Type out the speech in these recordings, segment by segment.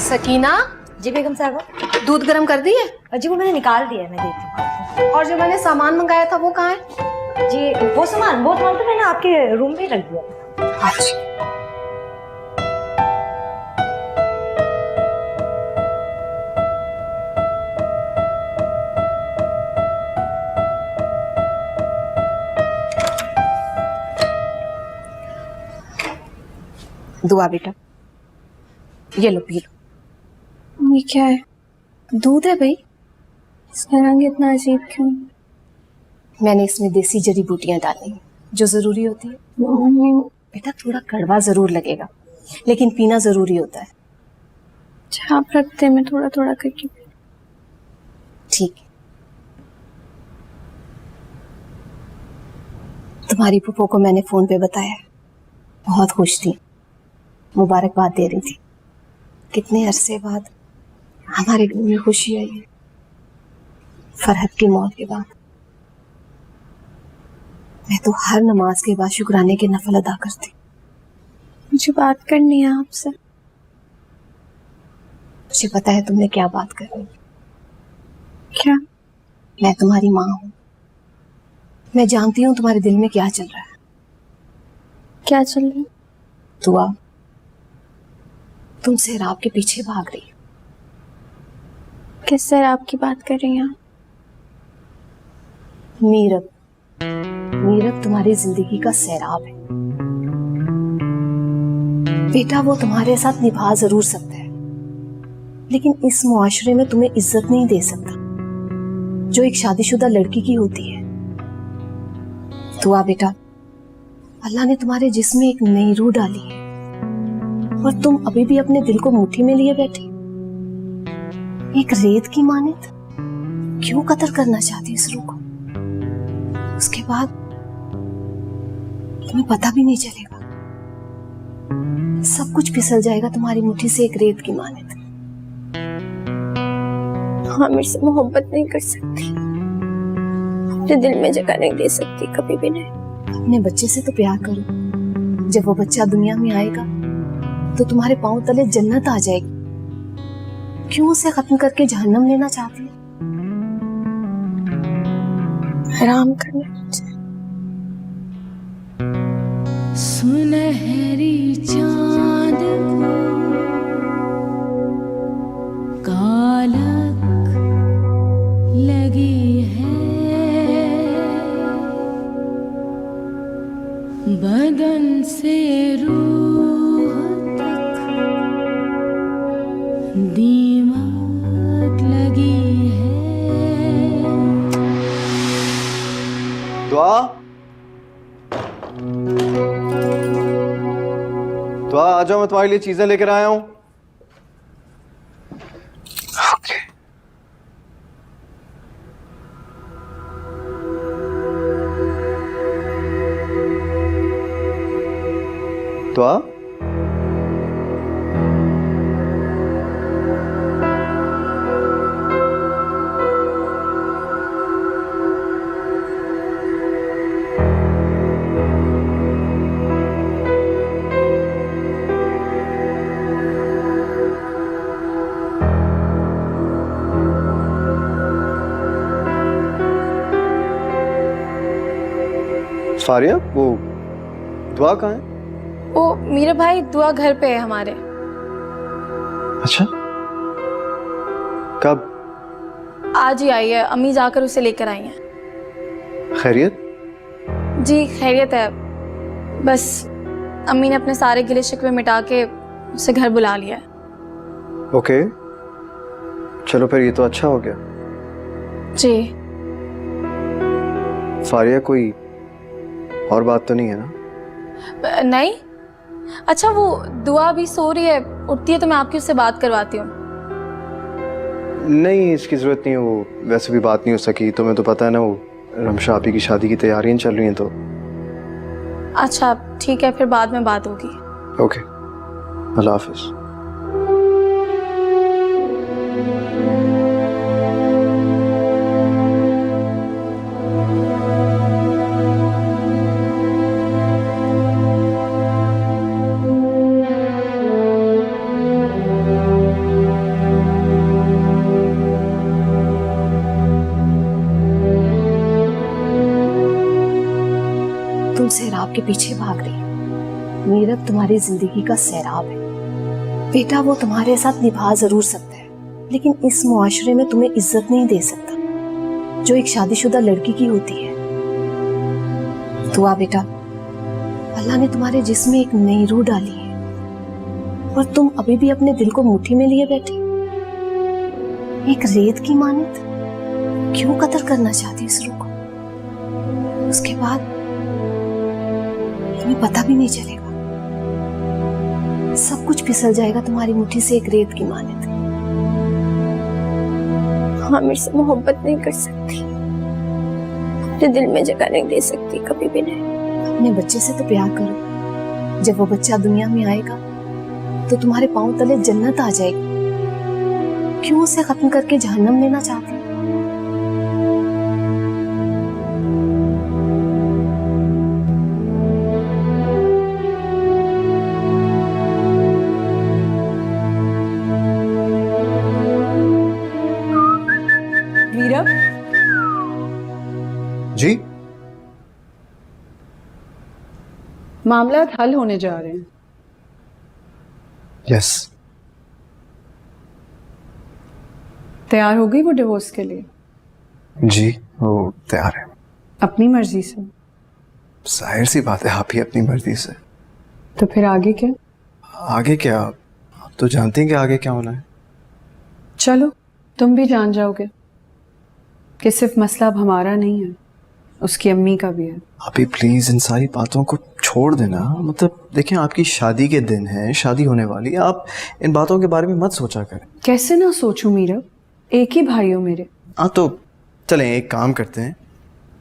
सकीना। जी बेगम साहब। दूध गर्म कर दी है? जी वो मैंने निकाल दिया है, मैं देती हूँ। और जो मैंने सामान मंगाया था वो कहाँ है? जी वो सामान तो मैंने आपके रूम में रख दिया। अच्छा। दुआ बेटा, ये लो पी लो। ये क्या है? दूध है भाई। इसका रंग इतना अजीब क्यों? मैंने इसमें देसी जड़ी बूटियां डाली हैं जो जरूरी होती है। बेटा थोड़ा कड़वा जरूर लगेगा लेकिन पीना जरूरी होता है। आप रखते, मैं थोड़ा थोड़ा करके। ठीक है। तुम्हारी पुप्पो को मैंने फोन पे बताया, बहुत खुश थी, मुबारकबाद दे रही थी। कितने अरसे बाद हमारे घर में खुशी आई है, फरहत की मौत के बाद। मैं तो हर नमाज के बाद शुक्राने के नफल अदा करती। मुझे बात करनी है आपसे। मुझे पता है तुमने क्या बात करनी। क्या? मैं तुम्हारी माँ हूँ, मैं जानती हूँ तुम्हारे दिल में क्या चल रहा है। क्या चल रहा है? दुआ, तुम सैराब के पीछे भाग रही हो। किस सैराब की बात कर रही हैं आप? मीरब, मीरब तुम्हारी जिंदगी का सैराब है। बेटा वो तुम्हारे साथ निभा जरूर सकता है लेकिन इस मुआशरे में तुम्हें इज्जत नहीं दे सकता जो एक शादीशुदा लड़की की होती है। दुआ बेटा, अल्लाह ने तुम्हारे जिस्म में एक नई रूह डाली है और तुम अभी भी अपने दिल को मुट्ठी में लिए बैठी। एक रेत की मानित क्यों कत्ल करना चाहती इस रूह को? उसके बाद तुम्हें पता भी नहीं चलेगा, सब कुछ फिसल जाएगा तुम्हारी मुट्ठी से एक रेत की मानित। हाँ, मेरे से मोहब्बत नहीं कर सकती, अपने दिल में जगह नहीं दे सकती, कभी भी नहीं। अपने बच्चे से तो प्यार करो, जब वो बच्चा दुनिया में आएगा तो तुम्हारे पांव तले जन्नत आ जाएगी। क्यों उसे खत्म करके जहन्नम लेना चाहती है? आराम करना मुझे। सुनहरी चांद को कालक लगी है, बदन से रूह तक दीमक लगी है। दुआ, दुआ आ जाओ, मैं तुम्हारे लिए चीजें लेकर आया हूं। ओके। दुआ, फारिया, वो दुआ कहाँ है? ओ मेरा भाई दुआ घर पे है हमारे। अच्छा, कब? आज ही आई है, अम्मी जाकर उसे लेकर आई हैं। खैरियत? जी खैरियत है, बस अम्मी ने अपने सारे गिले शिकवे मिटा के उसे घर बुला लिया है। ओके, चलो फिर ये तो अच्छा हो गया। जी। फारिया, कोई और बात तो नहीं है ना? नहीं। अच्छा वो दुआ भी सो रही है, उठती है तो मैं आपकी उससे बात करवाती हूँ। नहीं, इसकी जरूरत नहीं है, वो वैसे भी बात नहीं हो सकी। तुम्हें तो पता है ना, वो रमशा आपी की शादी की तैयारियां चल रही हैं तो। अच्छा ठीक है, फिर बाद में बात होगी। ओके, अल्लाह हाफिज। तुम सैराब के पीछे भाग रही हो। मीरब तुम्हारी जिंदगी का सैराब है बेटा। वो तुम्हारे साथ निभा जरूर सकता है, लेकिन इस मुआशरे में तुम्हें इज्जत नहीं दे सकता जो एक शादीशुदा लड़की की होती है। दुआ बेटा, अल्लाह ने तुम्हारे जिस्म में एक नई रूह डाली है और तुम अभी भी अपने दिल को मुट्ठी में लिए बैठी। एक रेत की मानत क्यों कदर करना चाहती इस रूह को? उसके बाद तुम्हें पता भी नहीं चलेगा, सब कुछ फिसल जाएगा तुम्हारी मुट्ठी से एक रेत की मानत। हाँ, मेरे से मोहब्बत नहीं कर सकती, अपने दिल में जगह नहीं दे सकती, कभी भी नहीं। अपने बच्चे से तो प्यार करो। जब वो बच्चा दुनिया में आएगा तो तुम्हारे पांव तले जन्नत आ जाएगी। क्यों उसे खत्म करके जहन्नम लेना चाहती हो? मीरब, जी मामला हल होने जा रहे हैं। यस। तैयार हो गई वो डिवोर्स के लिए? जी वो तैयार है। अपनी मर्जी से? जाहिर सी बात है, आप ही अपनी मर्जी से। तो फिर आगे क्या? आगे क्या, आप तो जानती हैं कि आगे क्या होना है। चलो, तुम भी जान जाओगे कि सिर्फ मसला अब हमारा नहीं है, उसकी अम्मी का भी है। आप ही प्लीज इन सारी बातों को छोड़ देना। मतलब देखें, आपकी शादी के दिन है, शादी होने वाली है, आप इन बातों के बारे में मत सोचा करें। कैसे ना सोचूं मीरब, एक ही भाई हो मेरे। हाँ तो चलें एक काम करते हैं,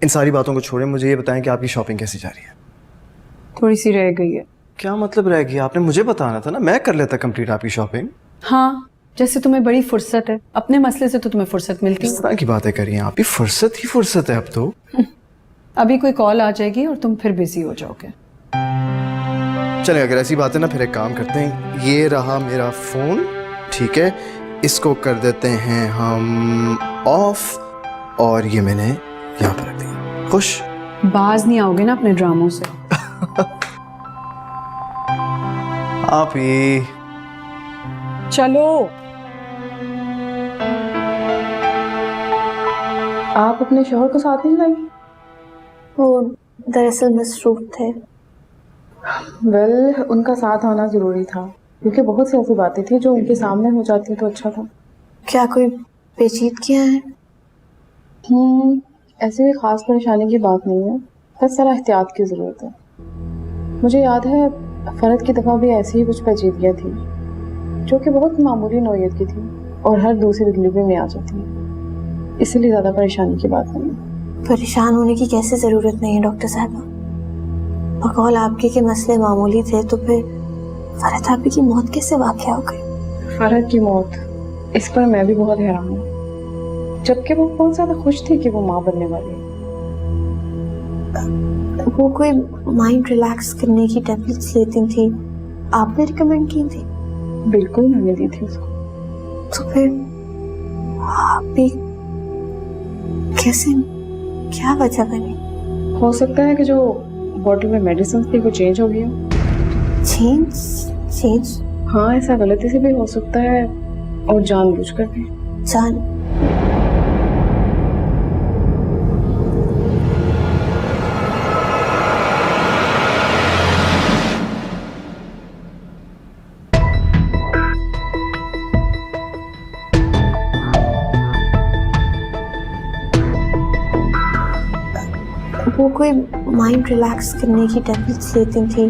इन सारी बातों को छोड़ें, मुझे ये बताएं कि आपकी शॉपिंग कैसी जा रही है। थोड़ी सी रह गई है। क्या मतलब रह गई? आपने मुझे बताना था ना, मैं कर लेता कंप्लीट आपकी शॉपिंग। हाँ, जैसे तुम्हें बड़ी फुर्सत है, अपने मसले से तो तुम्हें फुर्सत मिलती इस तरह की बातें करिए, आप ही फुर्सत ही फुर्सत है अब तो। अभी कोई कॉल आ जाएगी और तुम फिर बिजी हो जाओगे। चलें अगर ऐसी बात है ना, फिर एक काम करते हैं, ये रहा मेरा फोन, ठीक है, इसको कर देते हैं हम ऑफ, और ये मैंने यहाँ पर रख दिया। खुश? बाज नहीं आओगे ना अपने ड्रामों से? आप ही चलो। आप अपने शोहर को साथ नहीं लाई? वो दरअसल मसरूफ थे। वेल, उनका साथ आना जरूरी था, क्योंकि बहुत सी ऐसी बातें थी जो उनके सामने हो जाती तो अच्छा था। क्या कोई पेचीदगियां हैं? ऐसी कोई खास परेशानी की बात नहीं है, बस जरा एहतियात की जरूरत है। मुझे याद है फरद की दफा भी ऐसी ही कुछ पेचीदगियां थी जो कि बहुत मामूली नौयत की थी और हर दूसरी डिलीवरी में आ जाती है, इसलिए ज्यादा परेशानी की बात नहीं है। परेशान होने की कैसे जरूरत नहीं है डॉक्टर साहबा। बकौल आपके के मसले मामूली थे तो फिर फरद आपी की मौत कैसे वाक़या हो गई? फरद की मौत, इस पर मैं भी बहुत हैरान हूँ, जबकि वो बहुत ज्यादा खुश थी कि वो माँ बनने वाली है। वो कोई माइंड रिलैक्स करने की टैबलेट्स लेती थी, आपने रिकमेंड की थी? बिल्कुल मैंने दी थी उसको। तो फिर आप भी कैसे, क्या वजह बनी? हो सकता है कि जो बॉटल में मेडिसिन थी वो चेंज हो गया। चेंज? हाँ, ऐसा गलती से भी हो सकता है और जानबूझकर भी। जान वो कोई माइंड रिलैक्स करने की टैबलेट्स लेती थी,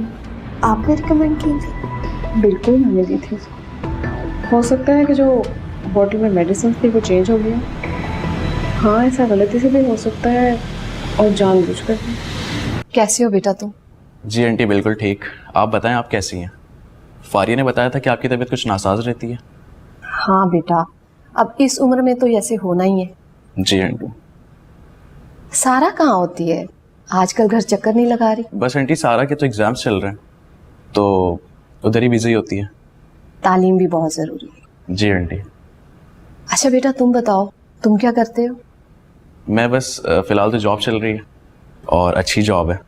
आपने रिकमेंड की थी? बिल्कुल मैंने दी थी उसको। हो सकता है कि जो बॉटल में मेडिसिन थी वो चेंज हो गया। हाँ, ऐसा गलती से भी हो सकता है और जानबूझकर भी। कैसे हो बेटा तुम? जी आंटी बिल्कुल ठीक। आप बताएं आप कैसी हैं? फारिया ने बताया था कि आपकी तबीयत कुछ नासाज रहती है। हाँ बेटा, अब इस उम्र में तो ऐसे होना ही है। जी आंटी। सारा कहाँ होती है आजकल, घर चक्कर नहीं लगा रही? बस आंटी सारा के तो एग्जाम्स चल रहे हैं तो उधर ही बिजी होती है। तालीम भी बहुत जरूरी है। जी आंटी। अच्छा बेटा तुम बताओ, तुम क्या करते हो? मैं बस फिलहाल तो जॉब चल रही है और अच्छी जॉब है,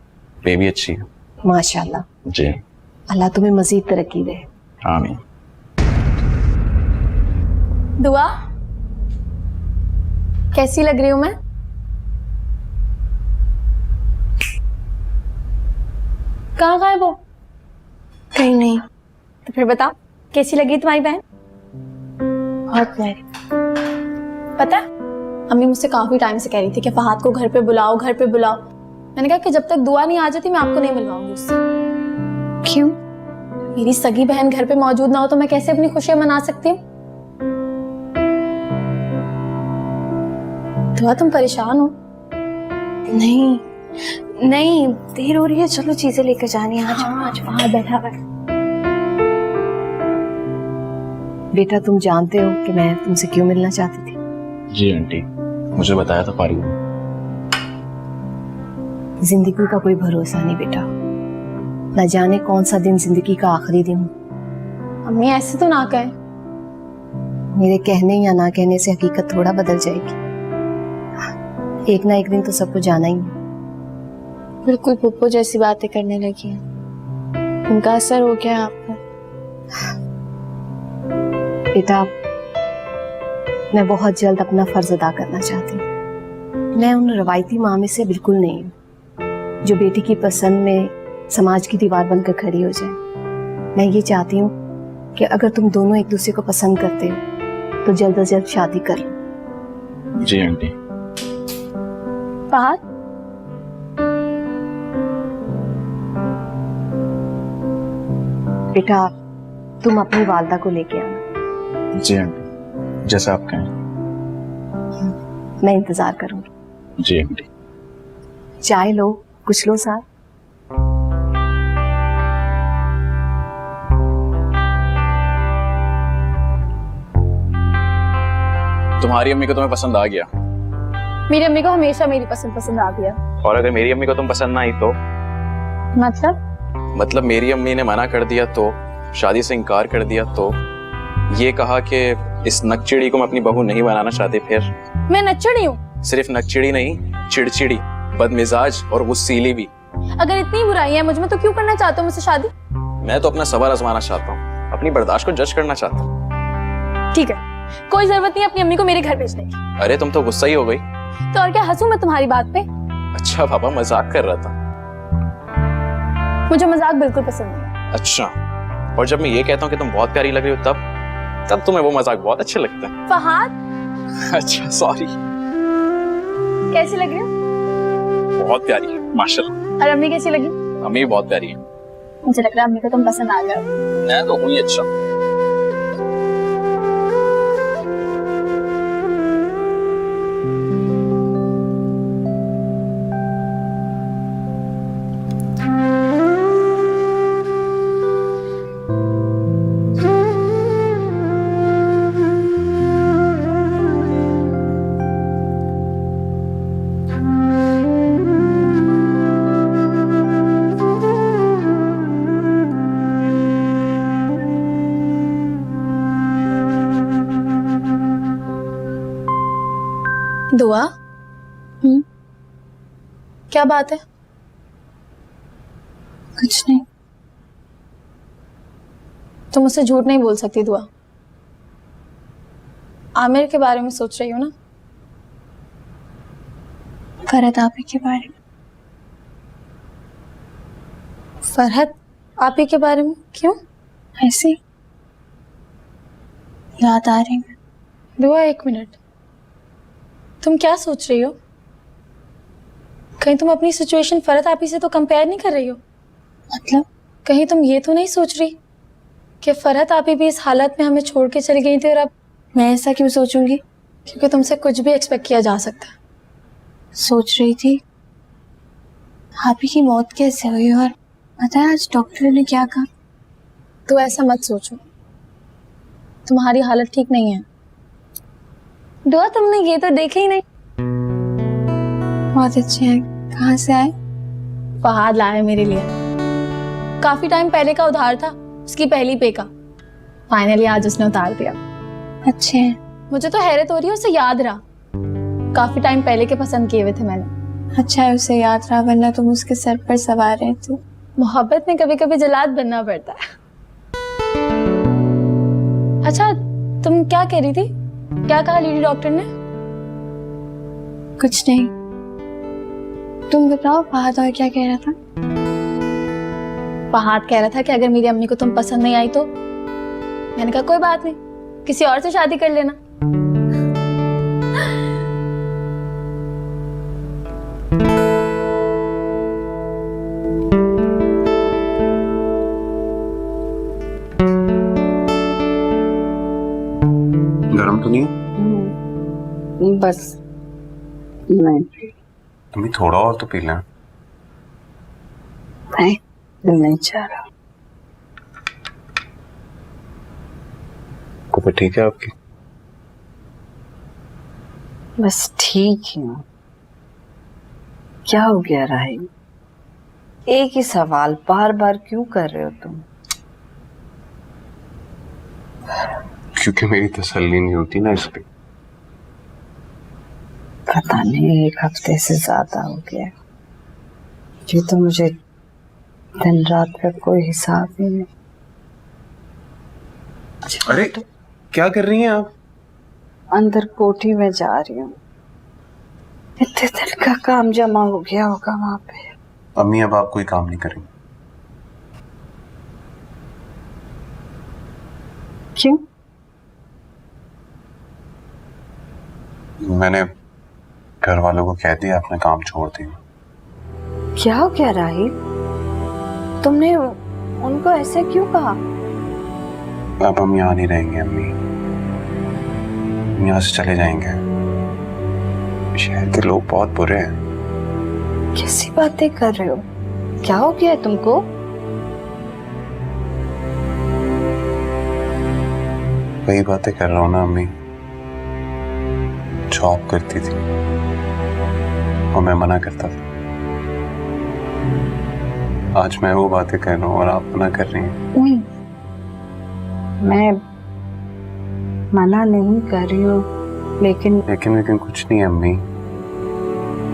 बेबी अच्छी है। माशाल्लाह। जी। अल्लाह तुम्हें मजीद तरक्की दे। आमीन। दुआ, कैसी लग रही हूँ मैं? कहाँ गायब हो? कहीं नहीं। तो फिर बताओ, कैसी लगी तुम्हारी बहन? बहुत प्यारी। पता है, अम्मी मुझसे काफी टाइम से कह रही थी कि फहाद को घर पे बुलाओ, घर पे बुलाओ। मैंने कहा कि जब तक दुआ नहीं आ जाती मैं आपको नहीं मिलवाऊंगी उससे। क्यों? मेरी सगी बहन घर पे मौजूद ना हो तो मैं कैसे अपनी खुशियां मना सकती हूँ? दुआ, तुम परेशान हो? नहीं नहीं, देर हो रही है, चलो चीजें लेकर जानी है। आज फहाद बैठा है। बेटा तुम जानते हो कि मैं तुमसे क्यों मिलना चाहती थी? जी आंटी, मुझे बताया था फारिया ने। जिंदगी का कोई भरोसा नहीं बेटा, न जाने कौन सा दिन जिंदगी का आखिरी दिन हो। अम्मी ऐसे तो ना कहें। मेरे कहने या ना कहने से हकीकत थोड़ा बदल जाएगी। एक ना एक दिन तो सबको जाना ही है। बिल्कुल पुप्पो जैसी बातें करने लगी हैं। उनका असर हो गया आप पर? बेटा मैं बहुत जल्द अपना फर्ज अदा करना चाहती हूँ। मैं उन रवायती माँ में से बिल्कुल नहीं हूँ जो बेटी की पसंद में समाज की दीवार बनकर खड़ी हो जाए। मैं ये चाहती हूँ कि अगर तुम दोनों एक दूसरे को पसंद करते हो तो जल्द से जल्द शादी कर लो। जी आंटी। फहाद, बेटा तुम अपनी वालदा को लेके आना। जी आंटी, जैसा आप कहें। मैं इंतजार करूंगी। जी आंटी। चाय लो, कुछ लो साथ। तुम्हारी अम्मी को तुम्हें पसंद आ गया, मेरी अम्मी को हमेशा मेरी पसंद आ गया। और अगर मेरी अम्मी को तुम पसंद ना आई तो? मतलब मेरी अम्मी ने मना कर दिया तो, शादी से इनकार कर दिया तो, ये कहा कि इस नकचिड़ी को मैं अपनी बहू नहीं बनाना चाहती, फिर? मैं नच्चड़ी हूँ? सिर्फ नकचिड़ी नहीं, चिड़चिड़ी, बदमिजाज और गुस्सीली भी। अगर इतनी बुराई है मुझ में तो क्यों करना चाहते हो मुझसे शादी? मैं तो अपना सबर आजमाना चाहता हूँ, अपनी बर्दाश्त को जज करना चाहता हूँ। ठीक है, कोई जरूरत नहीं अपनी अम्मी को मेरे घर भेजने की। अरे तुम तो गुस्सा ही हो गई। तो और क्या, हंसूं मैं तुम्हारी बात पे? अच्छा पापा, मजाक कर रहा था। मुझे मजाक बिल्कुल पसंद नहीं। अच्छा, और जब मैं ये कहता हूँ कि तुम बहुत प्यारी लग रही हो तब तुम्हें वो मजाक बहुत अच्छे लगते हैं। फहाद, अच्छा सॉरी। कैसी लग रही हो? बहुत प्यारी है माशाल्लाह। और अम्मी कैसी लगी? अम्मी भी बहुत प्यारी है। मुझे लग रहा है अम्मी को तुम पसंद आ गए। मैं तो हूँ ही अच्छा। दुआ, क्या बात है? कुछ नहीं। तुम मुझसे झूठ नहीं बोल सकती दुआ। आमिर के बारे में सोच रही हो ना? फरहत आपी के बारे में। फरहत आपी के बारे में? क्यों? ऐसे याद आ रही है। दुआ एक मिनट, तुम क्या सोच रही हो? कहीं तुम अपनी सिचुएशन फरहत आपी से तो कंपेयर नहीं कर रही हो? मतलब कहीं तुम ये तो नहीं सोच रही कि फरहत आपी भी इस हालत में हमें छोड़ के चली गई थी और अब? मैं ऐसा क्यों सोचूंगी? क्योंकि तुमसे कुछ भी एक्सपेक्ट किया जा सकता है। सोच रही थी आपी की मौत कैसे हुई, और पता है आज डॉक्टर ने क्या कहा? तो ऐसा मत सोचो, तुम्हारी हालत ठीक नहीं है। दुआ, तुमने ये तो देखा ही नहीं। बहुत अच्छे हैं। कहाँ से आए? फहाद लाया मेरे लिए। काफी टाइम पहले का उधार था, उसकी पहली पे का। फाइनली आज उसने उतार दिया। अच्छे हैं। मुझे तो हैरत हो रही है, उसे याद रहा। काफी टाइम पहले के पसंद किए हुए थे मैंने। अच्छा है उसे याद रहा, वरना तुम उसके सर पर सवार रहती। मोहब्बत में कभी कभी जल्लाद बनना पड़ता है। अच्छा, तुम क्या कह रही थी? क्या कहा लेडी डॉक्टर ने? कुछ नहीं, तुम बताओ फहद और क्या कह रहा था? फहद कह रहा था कि अगर मेरी अम्मी को तुम पसंद नहीं आई तो। मैंने कहा कोई बात नहीं, किसी और से शादी कर लेना। गरम तो नहीं? बस नहीं, तुम्हें थोड़ा और तो पी लें। नहीं चाह रहा। कुछ ठीक है आपकी? बस ठीक ही हूँ। क्या हो गया राही? एक ही सवाल बार बार क्यों कर रहे हो तुम? क्योंकि मेरी तसल्ली नहीं होती ना, इसलिए। पता नहीं, एक हफ्ते से ज्यादा हो गया। ये तो मुझे दिन रात का कोई हिसाब ही नहीं। अरे क्या कर रही हैं आप? अंदर कोठी में जा रही हूँ। इतने दिन का काम जमा हो गया होगा वहां पे। अम्मी अब आप कोई काम नहीं करेंगे। क्यों? मैंने घर वालों को कह दिया अपने काम छोड़ दिया। क्या हो गया राही? तुमने उनको ऐसे क्यों कहा? अब हम यहाँ नहीं रहेंगे अम्मी, हम यहाँ से चले जाएंगे। शहर के लोग बहुत बुरे हैं। कैसी बातें कर रहे हो? क्या हो गया है तुमको? वही बातें कर रहा हूँ ना अम्मी, जॉब करती थी और मैं मना करता था। आज मैं वो बातें कर रहा हूँ और आप मना कर रही हैं। नहीं, मैं मना नहीं कर रही हूँ, लेकिन कुछ नहीं अम्मी,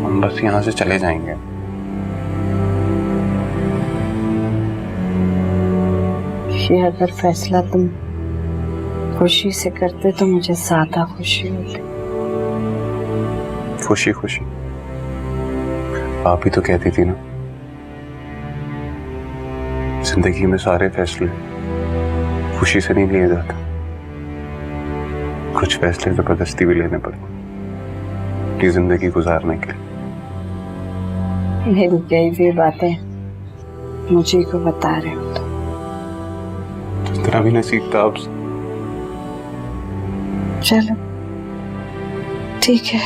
हम बस यहाँ से चले जाएंगे। ये अगर फैसला तुम खुशी से करते तो मुझे ज्यादा खुशी होती। खुशी खुशी आप ही तो कहती थी ना, जिंदगी में सारे फैसले खुशी से नहीं लिए जाते, कुछ फैसले जबरदस्ती भी लेने पड़ते जिंदगी गुजारने के लिए। मेरी कई भी बातें मुझे को बता रहे हो तो इतना भी नसीब था आपसे। चलो ठीक है,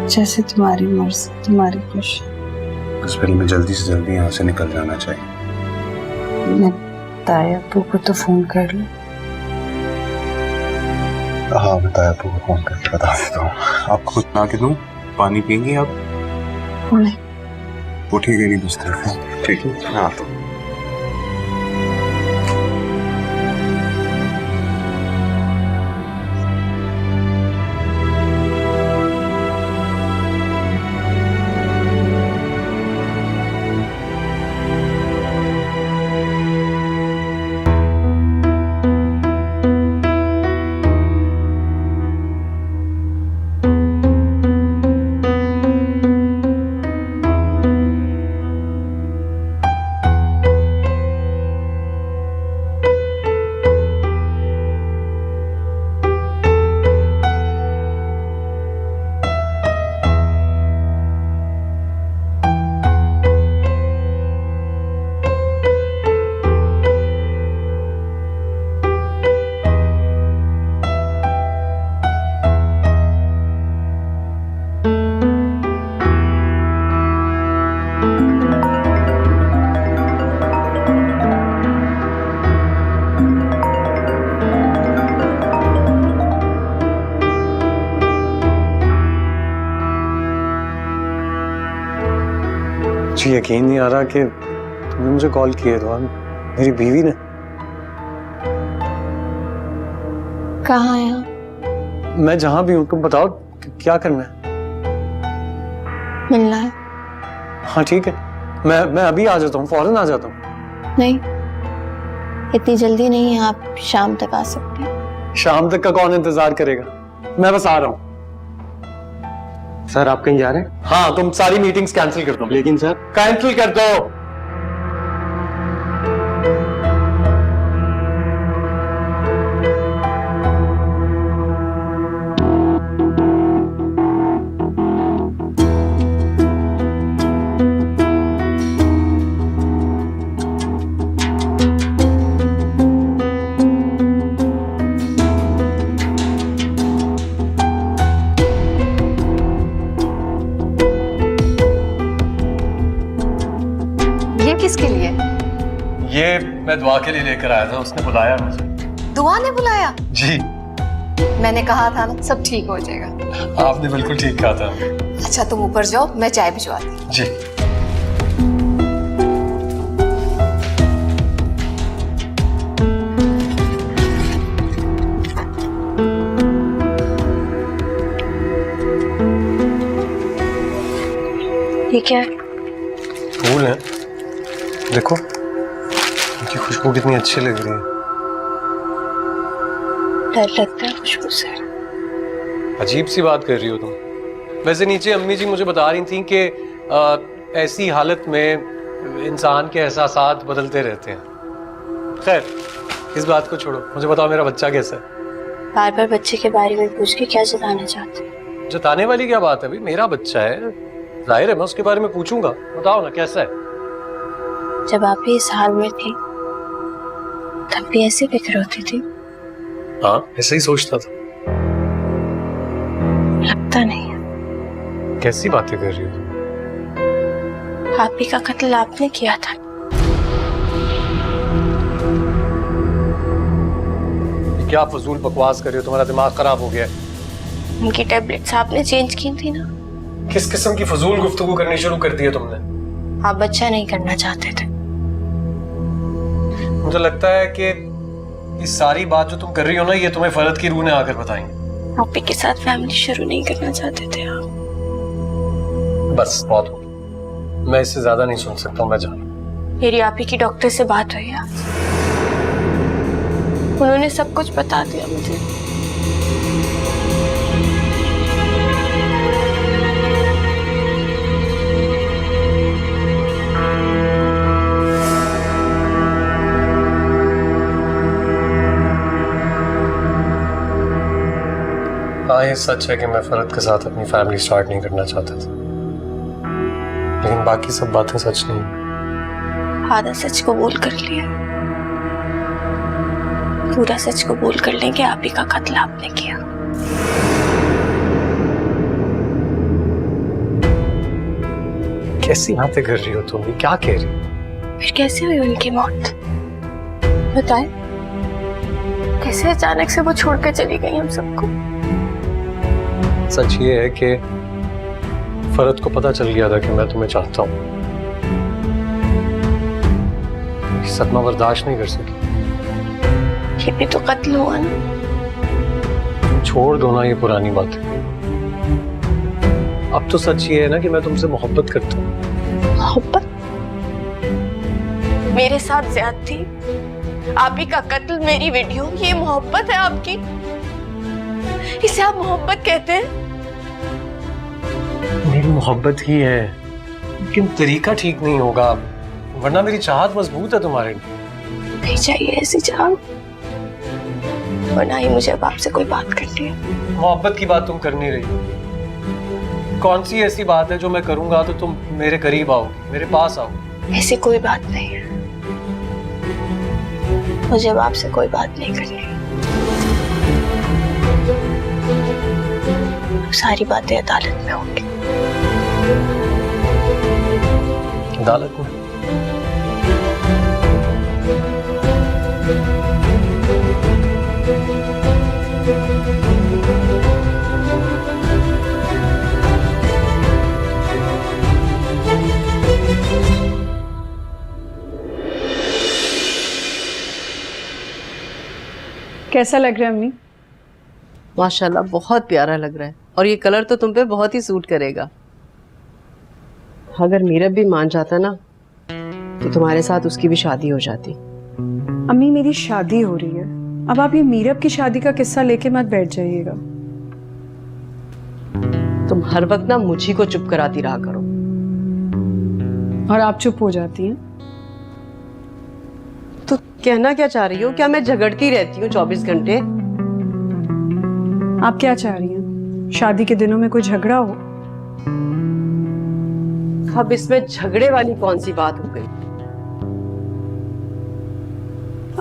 जैसे तुम्हारी मर्जी, तुम्हारी खुशी। बस फिर मैं जल्दी से जल्दी यहाँ से निकल जाना चाहिए। मैं ताया अप्पू को तो फोन कर लूं। हाँ मैं ताया अप्पू को फोन करके बता देता हूँ। आपको कुछ बना के दूँ? पानी पियेंगी आप? नहीं, वो ठीक है, नहीं पूछते। ठीक है हाँ। तो मुझे यकीन नहीं आ रहा कि तुमने मुझे कॉल किया तो मेरी बीवी ने। कहाँ है आप? मैं जहां भी हूँ, तुम बताओ क्या करना है? मिलना है? हाँ ठीक है, मैं अभी आ जाता हूँ, फौरन आ जाता हूँ। नहीं, इतनी जल्दी नहीं है, आप शाम तक आ सकते हैं। शाम तक का कौन इंतजार करेगा, मैं बस आ रहा हूँ। सर आप कहीं जा रहे हैं? हाँ, तुम सारी मीटिंग्स कैंसिल कर दो। लेकिन सर कैंसिल कर दो। ये किसके लिए? ये मैं दुआ के लिए लेकर आया था, उसने बुलाया मुझे। दुआ ने बुलाया? जी। मैंने कहा था ना, सब ठीक हो जाएगा। आपने बिल्कुल ठीक कहा था। अच्छा तुम ऊपर जाओ, मैं चाय भिजवाती हूँ। जी। ये क्या है? फूल है, देखो इनकी खुशबू कितनी अच्छी लग रही है। डर लगता है खुशबू से। अजीब सी बात कर रही हो तुम। वैसे नीचे अम्मी जी मुझे बता रही थी कि ऐसी हालत में इंसान के एहसासात बदलते रहते हैं। खैर इस बात को छोड़ो, मुझे बताओ मेरा बच्चा कैसा है? बार बार बच्चे के बारे में पूछ के क्या जताना चाहते हैं? जताने वाली क्या बात है भाई, मेरा बच्चा है, जाहिर है मैं उसके बारे में पूछूंगा। बताओ ना कैसा है? जब आप भी इस हाल में थी तब भी ऐसी फिक्र होती थी? हाँ ऐसे ही सोचता था। लगता नहीं है। कैसी बातें कर रही हो तुम? आप ही का कत्ल आपने किया था। क्या फजूल बकवास कर रही हो, तुम्हारा दिमाग खराब हो गया है। उनकी टैबलेट्स आपने चेंज की थी ना? किस किस्म की फजूल गुफ्तगू करनी शुरू कर दी है तुमने? आप बच्चा नहीं करना चाहते थे। मुझे लगता है कि ये सारी बात जो तुम कर रही हो ना, ये तुम्हें फरद की रूह ने आकर बताई। आप ही के साथ फैमिली शुरू नहीं करना चाहते थे आप? बस बहुत हो, मैं इससे ज्यादा नहीं सुन सकता हूँ, मैं जाऊँ। मेरी आप ही की डॉक्टर से बात हुई आज, उन्होंने सब कुछ बता दिया मुझे। हाँ ये सच है कि मैं फरद के साथ अपनी फैमिली स्टार्ट नहीं करना चाहता था, लेकिन बाकी सब बातें सच नहीं। आधा सच को बोल कर लिया, पूरा सच को बोल कर लेंगे आप ही का कत्ल आपने किया। कैसी बातें कर रही हो तुम, ये क्या कह रही हो? फिर कैसे हुई उनकी मौत बताएं? कैसे अचानक से वो छोड़कर चली गई हम सबको? सच ये है कि फरद को पता चल गया था कि मैं तुम्हें चाहता हूँ। सदमा बर्दाश्त नहीं कर सकी। ये भी तो कत्ल हुआ ना। छोड़ दो ना ये पुरानी बात। अब तो सच ये है ना कि मैं तुमसे मोहब्बत करता हूँ। मोहब्बत? मेरे साथ ज्यादती, आप ही का कत्ल, मेरी वीडियो, ये मोहब्बत है आपकी? इसे आप मोहब्बत कहते हैं? मेरी मोहब्बत ही है, लेकिन तरीका ठीक नहीं होगा, वरना मेरी चाहत मजबूत है तुम्हारे लिए। नहीं चाहिए ऐसी चाहत, और ना ही मुझे अब आपसे कोई बात करनी है। मोहब्बत की बात तुम कर नहीं रही। कौन सी ऐसी बात है जो मैं करूंगा तो तुम मेरे करीब आओगी, मेरे पास आओगी? ऐसी कोई बात नहीं है, मुझे अब आपसे कोई बात नहीं करनी। सारी बातें अदालत में होंगी। अदालत में? कैसा लग रहा है अम्मी? माशाल्लाह बहुत प्यारा लग रहा है, और ये कलर तो तुम पे बहुत ही सूट करेगा। अगर मीरब भी मान जाता ना तो तुम्हारे साथ उसकी भी शादी हो जाती। अम्मी मेरी शादी हो रही है, अब आप ये मीरब की शादी का किस्सा लेके मत बैठ जाइएगा। तुम हर वक्त ना मुझी को चुप कराती रहा करो। और आप चुप हो जाती हैं। तो कहना क्या चाह रही हो? क्या मैं झगड़ती रहती हूँ 24 घंटे? आप क्या चाह रही हैं? शादी के दिनों में कोई झगड़ा हो? अब इसमें झगड़े वाली कौन सी बात हो गई?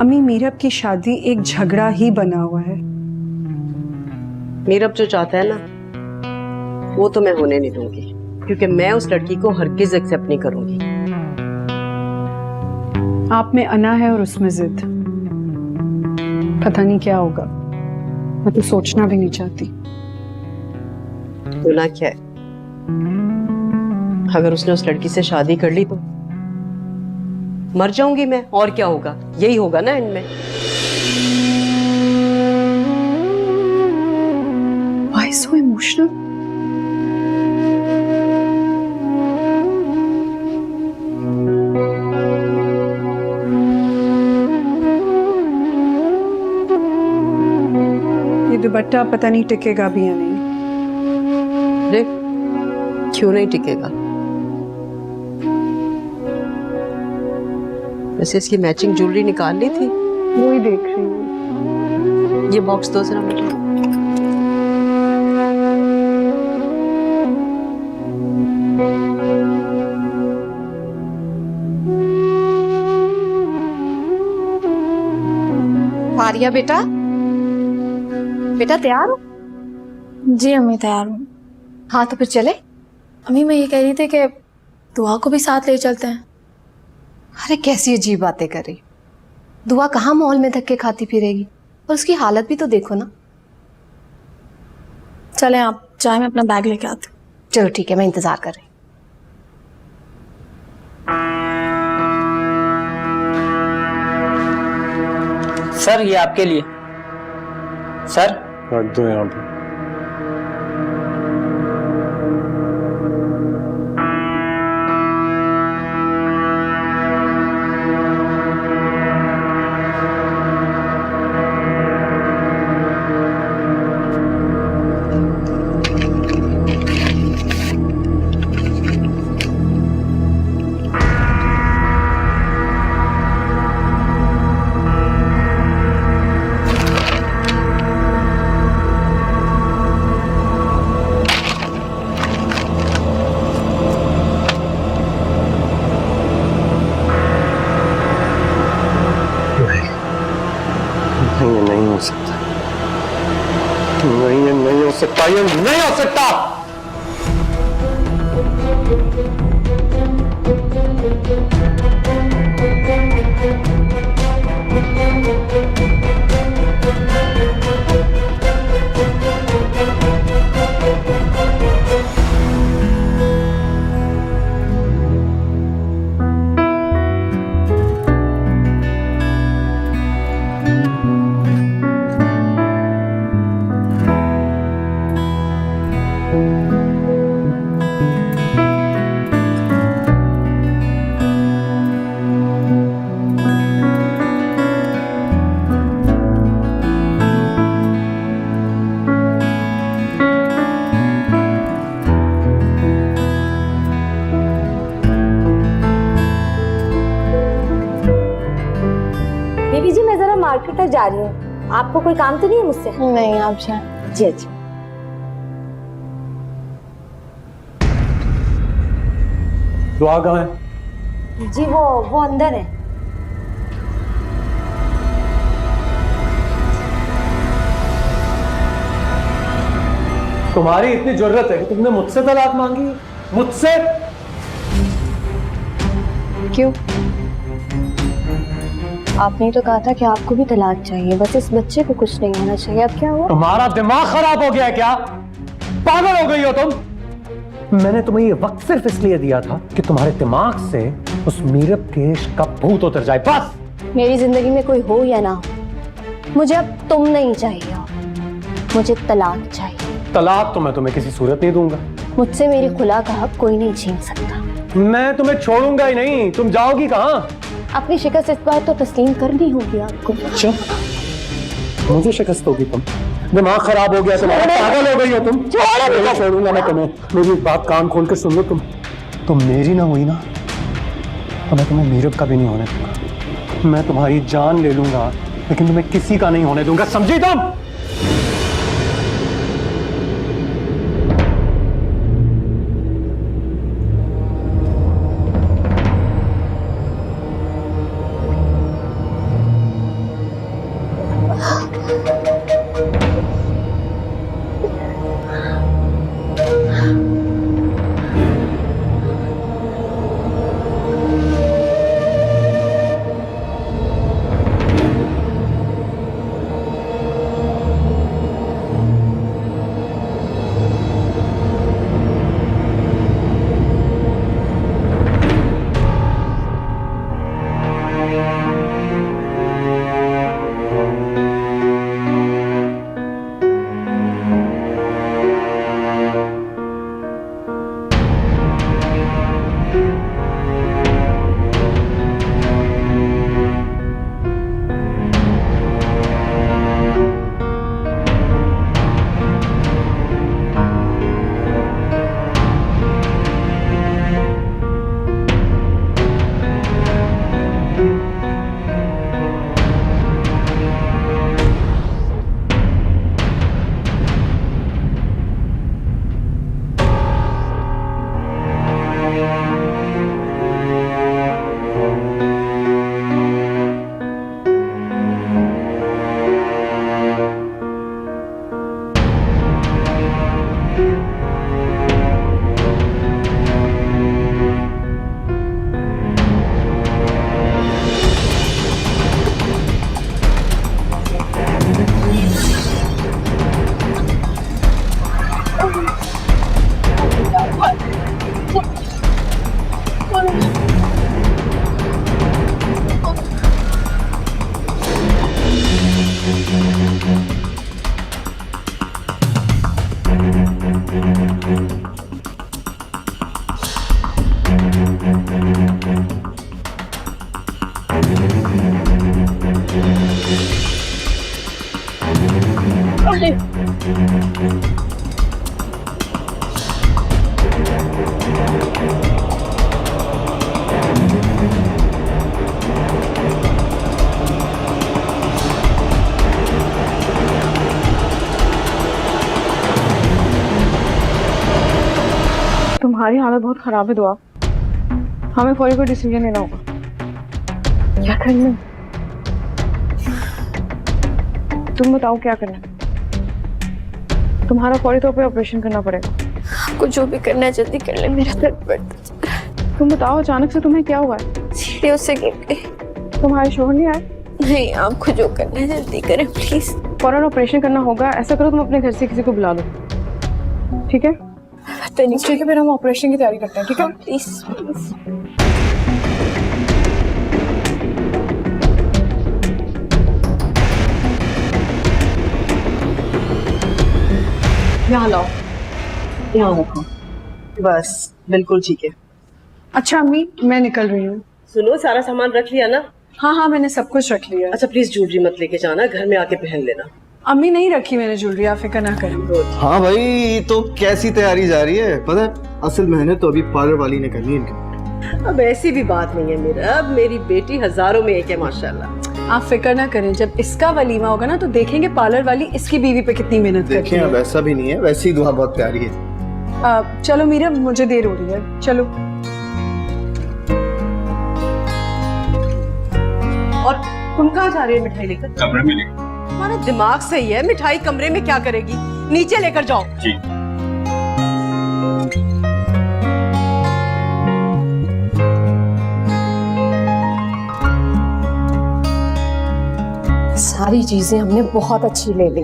अम्मी मीरब की शादी एक झगड़ा ही बना हुआ है। मीरब जो चाहता है ना वो तो मैं होने नहीं दूंगी, क्योंकि मैं उस लड़की को हरगिज एक्सेप्ट नहीं करूंगी। आप में अना है और उसमें जिद। पता नहीं क्या होगा, मैं तो सोचना भी नहीं चाहती। होना क्या है? अगर उसने उस लड़की से शादी कर ली तो मर जाऊंगी मैं, और क्या होगा? यही होगा ना इनमें। Why so emotional? ये दुपट्टा पता नहीं टिकेगा भी या नहीं। अरे क्यों नहीं टिकेगा? वैसे इसकी मैचिंग ज्वेलरी निकाल ली थी, वो ही देख रही हूँ। ये बॉक्स दो जरा मुझे। फारिया बेटा, बेटा तैयार हो? जी अम्मी तैयार हूँ। हाँ तो फिर चले। अम्मी मैं ये कह रही थी कि दुआ को भी साथ ले चलते हैं। अरे कैसी अजीब बातें कर रही। दुआ कहाँ मॉल में धक्के खाती फिरेगी, और उसकी हालत भी तो देखो ना। चलें आप चाय में अपना बैग लेके आते। चलो ठीक है, मैं इंतजार कर रही हूँ। सर ये आपके लिए। सर रख दो यहाँ पे। ये नहीं हो सकता, नहीं, ये नहीं हो सकता, ये नहीं हो सकता। बेबी जी मैं जरा मार्केट तक जा रही हूँ, आपको कोई काम तो नहीं है मुझसे? नहीं आप जाएं। जी जी। दुआ कहाँ है? जी वो अंदर है। तुम्हारी इतनी जरूरत है कि तुमने मुझसे तलाक मांगी? मुझसे? क्यों? आपने तो कहा था कि आपको भी तलाक चाहिए, बस इस बच्चे को कुछ नहीं होना चाहिए। अब क्या हुआ? तुम्हारा दिमाग खराब हो गया है क्या? पागल हो गई हो तुम? मैंने तुम्हें ये वक्त सिर्फ इसलिए दिया था कि तुम्हारे दिमाग से उस मीरब के इश्क का भूत उतर जाए, बस। मेरी जिंदगी में कोई हो या ना हो, मुझे अब तुम नहीं चाहिए, मुझे तलाक चाहिए। तलाक तो मैं तुम्हें किसी सूरत नहीं दूंगा। मुझसे मेरी खुला का हक कोई नहीं छीन सकता। मैं तुम्हें छोड़ूंगा ही नहीं। तुम जाओगी कहाँ? अपनी शिकस्त इस बार तो तस्लीम करनी होगी आपको। अच्छा, मुझे शिकस्त होगी? तुम दिमाग खराब हो गया तुम्हारा, पागल हो गई हो तुम। नहीं छोड़ूंगा मैं तुम्हें। मेरी एक बात कान खोल के सुन लो, तुम मेरी ना हुई ना तो मैं तुम्हें मीरब का भी नहीं होने दूंगा। मैं तुम्हारी जान ले लूंगा लेकिन तुम्हें किसी का नहीं होने दूंगा, समझी तुम? तुम्हारी हालत बहुत खराब है दुआ। हमें फौरी कोई डिसीजन लेना होगा। क्या करना है? तुम बताओ क्या करना है? तुम्हारा फौरी तौर पे ऑपरेशन करना पड़ेगा। आपको जो भी करना है जल्दी कर ले, मेरा पेट बढ़ता जा रहा है। तुम बताओ अचानक से तुम्हें क्या हुआ है? सीढ़ियों से गिर गई। तुम्हारे शोहर नहीं आए? नहीं, आपको जो करना है जल्दी करें प्लीज। फौरन ऑपरेशन करना होगा। ऐसा करो तुम अपने घर से किसी को बुला लो, ठीक है? ठीक है, फिर हम ऑपरेशन की तैयारी करते हैं, ठीक है? Please please. यहाँ लाओ, यहाँ रखो। बस बिल्कुल ठीक है। अच्छा अम्मी, मैं निकल रही हूँ। सुनो, सारा सामान रख लिया ना? हाँ हाँ, मैंने सब कुछ रख लिया। अच्छा प्लीज ज्वेलरी मत लेके जाना, घर में आके पहन लेना। अम्मी नहीं रखी मैंने ज्वेलरी, आप फिक्र ना करें। हाँ भाई, तो कैसी तैयारी जा रही है? पता है, असल मेहनत तो अभी पार्लर वाली ने करनी है इनकी। अब ऐसी भी बात नहीं है मेरा, अब मेरी बेटी हजारों में एक है माशाल्लाह। आप फिक्र ना करें, जब इसका वलीमा होगा ना तो देखेंगे पार्लर वाली इसकी बीवी पे कितनी मेहनत करती देखिए, है। अब ऐसा भी नहीं है, वैसे ही दुआ बहुत प्यारी है। चलो मीरा, मुझे देर हो रही है, चलो। और तुम कहाँ जा रही है मिठाई लेकर? कमरे में लेकर। तुम्हारा दिमाग सही है, मिठाई कमरे में क्या करेगी? नीचे लेकर जाओ। जी। सारी चीजें हमने बहुत अच्छी ले ली।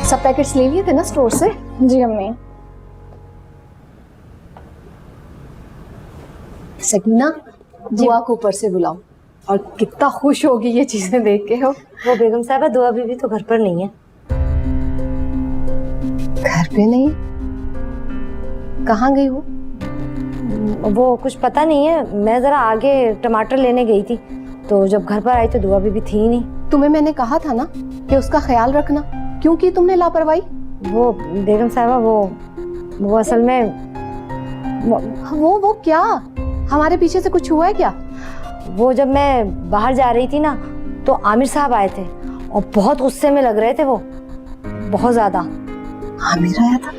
सब पैकेट्स ले लिए थे ना स्टोर से? जी अम्मी। सकीना, दुआ को ऊपर से बुलाओ। और कितना खुश होगी ये चीजें देख के। हो वो बेगम साहबा, दुआ बीवी तो घर पर नहीं है। घर पे नहीं? कहाँ गई वो? वो कुछ पता नहीं है, मैं जरा आगे टमाटर लेने गई थी तो जब घर पर आई तो दुआ बीबी थी ही नहीं। तुम्हें मैंने कहा था ना कि उसका ख्याल रखना, क्यों की तुमने लापरवाही? वो बेगम साहबा वो असल में वो क्या? हमारे पीछे से कुछ हुआ है क्या? वो जब मैं बाहर जा रही थी ना तो आमिर साहब आए थे और बहुत गुस्से में लग रहे थे वो, बहुत ज्यादा। आमिर आया था?